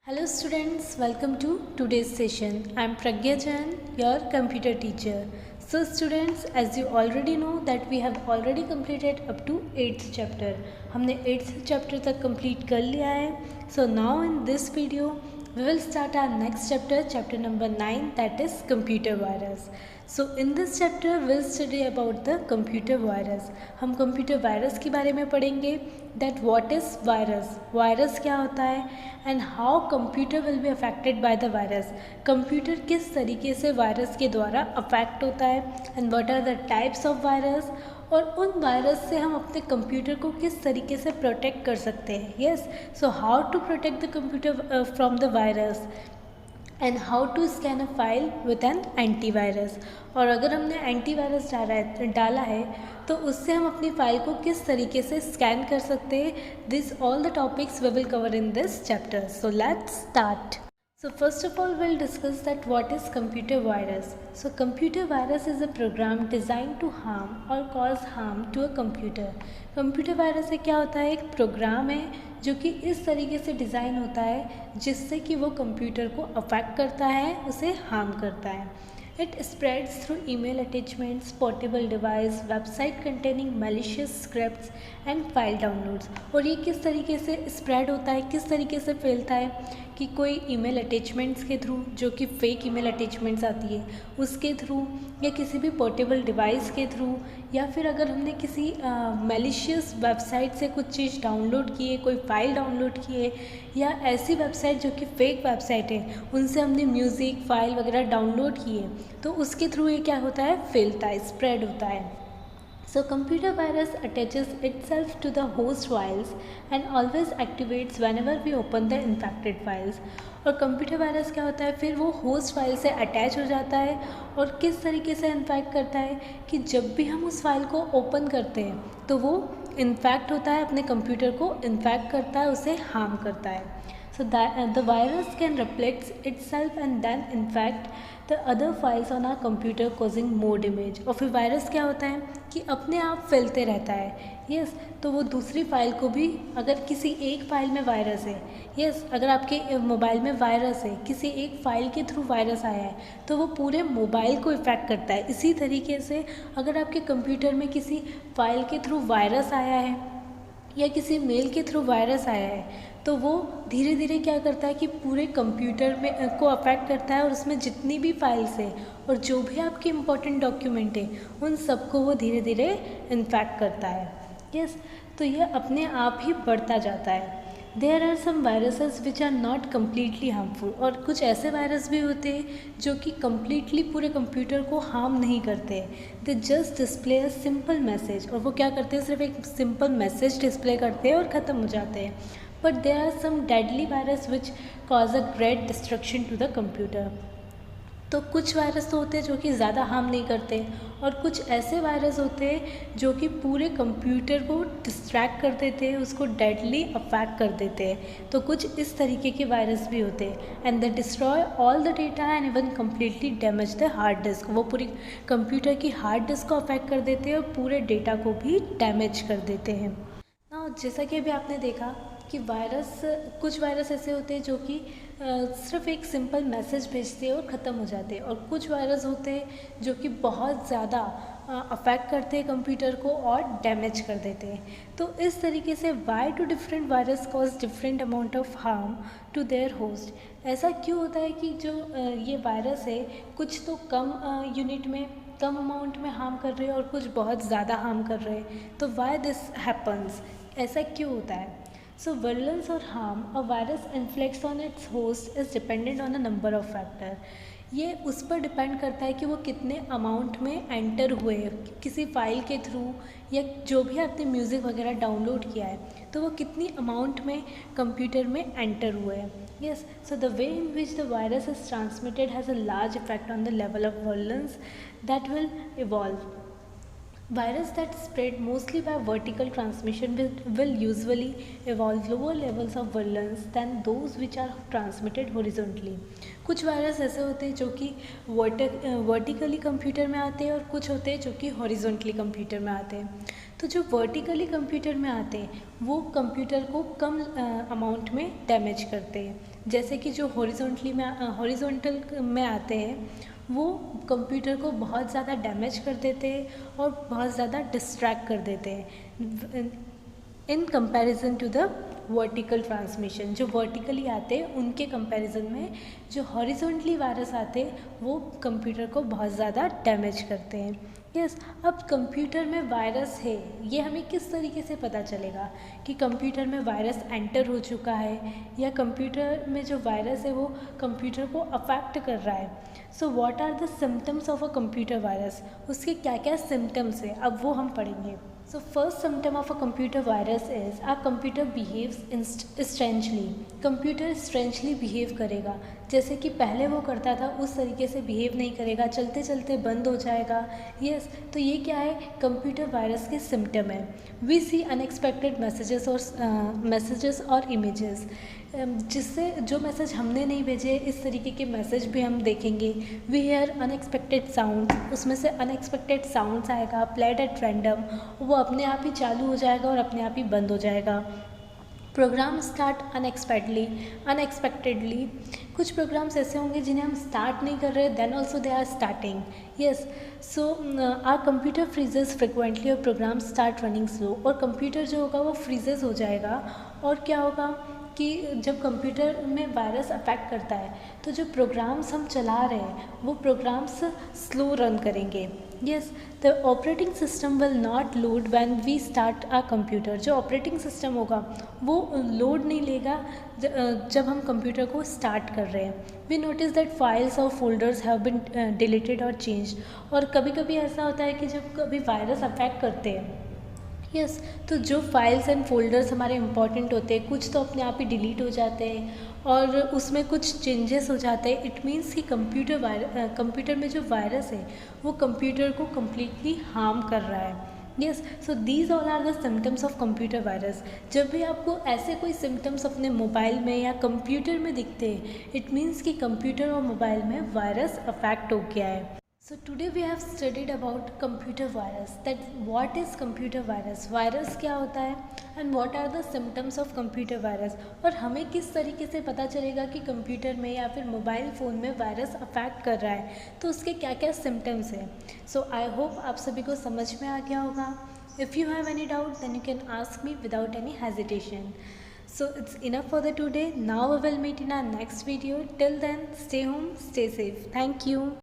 Hello students, welcome to today's session. I am Pragya Jain, your computer teacher. So students, as you already know that we have already completed up to 8th chapter. हमने 8th chapter तक complete कर लिया है. So now in this video, we will start our next chapter, chapter number 9, that is computer virus. So in this chapter we'll study about the computer virus. हम computer virus के बारे में पढ़ेंगे, that what is virus, virus क्या होता है, and how computer will be affected by the virus. computer किस तरीके से virus के द्वारा affect होता है, and what are the types of virus, और उन वायरस से हम अपने कंप्यूटर को किस तरीके से प्रोटेक्ट कर सकते हैं. Yes, so how to protect the computer from the virus and how to scan a file with an antivirus. और अगर हमने एंटीवायरस डाला है तो उससे हम अपनी फाइल को किस तरीके से स्कैन कर सकते हैं. This all the topics we will cover in this chapter. So let's start. So first of all we'll discuss that what is computer virus. So computer virus is a program designed to harm or cause harm to a computer. Computer virus से क्या होता है, एक programme है जो कि इस तरीके से डिज़ाइन होता है जिससे कि वो कंप्यूटर को अफेक्ट करता है, उसे हार्म करता है. It spreads through email attachments, portable device, website containing malicious scripts and file downloads. और ये किस तरीके से स्प्रेड होता है, किस तरीके से फैलता है कि कोई ईमेल अटैचमेंट्स के थ्रू, जो कि फेक ईमेल अटैचमेंट्स आती है उसके थ्रू, या किसी भी पोर्टेबल डिवाइस के थ्रू, या फिर अगर हमने किसी मैलिशियस वेबसाइट से कुछ चीज़ डाउनलोड की है, कोई फाइल डाउनलोड की है, या ऐसी वेबसाइट जो कि फेक वेबसाइट है उनसे हमने म्यूज़िक फाइल वगैरह डाउनलोड की है तो उसके थ्रू ये क्या होता है, फैलता है, स्प्रेड होता है. So computer virus attaches itself to the host files and always activates whenever we open the infected files. और कंप्यूटर वायरस क्या होता है, फिर वो होस्ट फाइल से अटैच हो जाता है और किस तरीके से इन्फेक्ट करता है कि जब भी हम उस फाइल को ओपन करते हैं तो वो इन्फेक्ट होता है, अपने कंप्यूटर को इन्फेक्ट करता है, उसे हार्म करता है. So the virus can replicate itself and then infect the other files on our computer causing more damage. और फिर वायरस क्या होता है कि अपने आप फैलते रहता है. यस, तो वो दूसरी फाइल को भी, अगर किसी एक फाइल में वायरस है, यस, अगर आपके मोबाइल में वायरस है, किसी एक फाइल के थ्रू वायरस आया है तो वो पूरे मोबाइल को इफ़ेक्ट करता है. इसी तरीके से अगर आपके कंप्यूटर में किसी फाइल के थ्रू वायरस आया है या किसी मेल के थ्रू वायरस आया है तो वो धीरे धीरे क्या करता है कि पूरे कंप्यूटर में को अफेक्ट करता है और उसमें जितनी भी फाइल्स है और जो भी आपके इम्पोर्टेंट डॉक्यूमेंट है उन सबको वो धीरे धीरे इन्फेक्ट करता है. यस, तो ये अपने आप ही बढ़ता जाता है. There are some viruses which are not completely harmful. और कुछ ऐसे वायरस भी होते हैं जो कि कम्प्लीटली पूरे कंप्यूटर को हार्म नहीं करते. They just display a simple message. और वो क्या करते हैं, सिर्फ एक सिंपल मैसेज डिस्प्ले करते हैं और ख़त्म हो जाते हैं. But there are some deadly virus which cause a great destruction to the computer. तो कुछ वायरस तो होते हैं जो कि ज़्यादा हार्म नहीं करते और कुछ ऐसे वायरस होते हैं जो कि पूरे कंप्यूटर को डिस्ट्रैक्ट कर देते हैं, उसको डेडली अफेक्ट कर देते हैं. तो कुछ इस तरीके के वायरस भी होते हैं. And they destroy all the data and even completely damage the hard disk. वो पूरी कंप्यूटर की हार्ड डिस्क को अफेक्ट कर देते हैं और पूरे डेटा को भी डैमेज कर देते हैं. ना, जैसा कि अभी आपने देखा कि वायरस, कुछ वायरस ऐसे होते हैं जो कि सिर्फ एक सिंपल मैसेज भेजते हैं और ख़त्म हो जाते हैं, और कुछ वायरस होते हैं जो कि बहुत ज़्यादा अफेक्ट करते हैं कंप्यूटर को और डैमेज कर देते हैं. तो इस तरीके से why do different virus cause different amount of harm to their host. ऐसा क्यों होता है कि जो ये वायरस है कुछ तो कम यूनिट में, कम अमाउंट में हार्म कर रहे हैं और कुछ बहुत ज़्यादा हार्म कर रहे हैं. तो वाई दिस हैपन्स, ऐसा क्यों होता है. So virulence or harm a virus inflicts on its host is dependent on a number of factor. ये उस पर डिपेंड करता है कि वो कितने अमाउंट में एंटर हुए किसी फाइल के थ्रू, या जो भी आपने म्यूज़िक वगैरह डाउनलोड किया है तो वो कितनी अमाउंट में कंप्यूटर में एंटर हुए हैं. Yes, so the way in which the virus is transmitted has a large effect on the level of virulence that will evolve. Virus that spread mostly by vertical transmission will usually evolve lower levels of virulence than those which are transmitted horizontally. कुछ virus ऐसे होते हैं जो कि vertically computer में आते हैं और कुछ होते हैं जो कि हॉरिजॉन्टली कंप्यूटर में आते हैं. तो जो वर्टिकली कंप्यूटर में आते हैं वो कंप्यूटर को कम अमाउंट में डैमेज करते हैं. जैसे कि जो हॉरिजॉन्टल में आते हैं वो कंप्यूटर को बहुत ज़्यादा डैमेज कर देते हैं और बहुत ज़्यादा डिस्ट्रैक्ट कर देते हैं in comparison to the vertical transmission. जो वर्टिकली आते हैं उनके कंपैरिजन में जो हॉरिजॉन्टली वायरस आते हैं वो कंप्यूटर को बहुत ज़्यादा डैमेज करते हैं। यस, अब कंप्यूटर में वायरस है ये हमें किस तरीके से पता चलेगा कि कंप्यूटर में वायरस एंटर हो चुका है या कंप्यूटर में जो वायरस है वो कंप्यूटर को अफेक्ट कर रहा है। So what are the symptoms of a computer virus, उसके क्या क्या सिम्टम्स है अब वो हम पढ़ेंगे। So first symptom of a computer virus is our computer behaves strangely। Computer strangely behave करेगा, जैसे कि पहले वो करता था उस तरीके से बिहेव नहीं करेगा, चलते चलते बंद हो जाएगा। यस, तो ये क्या है, कंप्यूटर वायरस के सिम्टम है। वी सी अनएक्सपेक्टेड मैसेजेस और इमेजेस, जिससे जो मैसेज हमने नहीं भेजे इस तरीके के मैसेज भी हम देखेंगे। वी हेयर अनएक्सपेक्टेड साउंड, उसमें से अनएक्सपेक्टेड साउंड्स आएगा प्लेड एट रैंडम, वो अपने आप ही चालू हो जाएगा और अपने आप ही बंद हो जाएगा। प्रोग्राम स्टार्ट अनएक्सपेक्टेडली, कुछ प्रोग्राम्स ऐसे होंगे जिन्हें हम स्टार्ट नहीं कर रहे, then also they are starting. Yes, so our computer freezes frequently और प्रोग्राम स्टार्ट रनिंग स्लो, और कंप्यूटर जो होगा वो फ्रीजेस हो जाएगा। और क्या होगा कि जब कंप्यूटर में वायरस अफेक्ट करता है तो जो प्रोग्राम्स हम चला रहे हैं वो प्रोग्राम्स स्लो रन करेंगे। Yes, the operating system will not load when we start a computer, जो ऑपरेटिंग सिस्टम होगा वो लोड नहीं लेगा जब हम कंप्यूटर को स्टार्ट कर रहे हैं। वी नोटिस दैट फाइल्स और फोल्डर्स हैव बीन डिलीटेड और चेंज, और कभी कभी ऐसा होता है कि जब कभी वायरस अफेक्ट करते हैं यस तो जो फाइल्स एंड फोल्डर्स हमारे इंपॉर्टेंट होते हैं कुछ तो अपने आप ही डिलीट हो जाते हैं और उसमें कुछ चेंजेस हो जाते हैं। इट मीन्स कि कंप्यूटर में जो वायरस है वो कंप्यूटर को कम्प्लीटली हार्म कर रहा है। Yes, so these all are the symptoms of computer virus. जब भी आपको ऐसे कोई सिम्टम्स अपने मोबाइल में या कंप्यूटर में दिखते हैं इट मीन्स कि कंप्यूटर और मोबाइल में वायरस अफेक्ट हो गया है। So today we have studied about computer virus, that what is computer virus, virus क्या होता है and what are the symptoms of computer virus, और हमें किस तरीके से पता चलेगा कि कंप्यूटर में या फिर मोबाइल फ़ोन में वायरस अफेक्ट कर रहा है तो उसके क्या क्या सिम्टम्स हैं। सो आई होप आप सभी को समझ में आ गया होगा। If you have any doubt then you can ask me without any hesitation. So it's enough for the today. Now we will meet in our next video. Till then, stay home, stay safe. Thank you.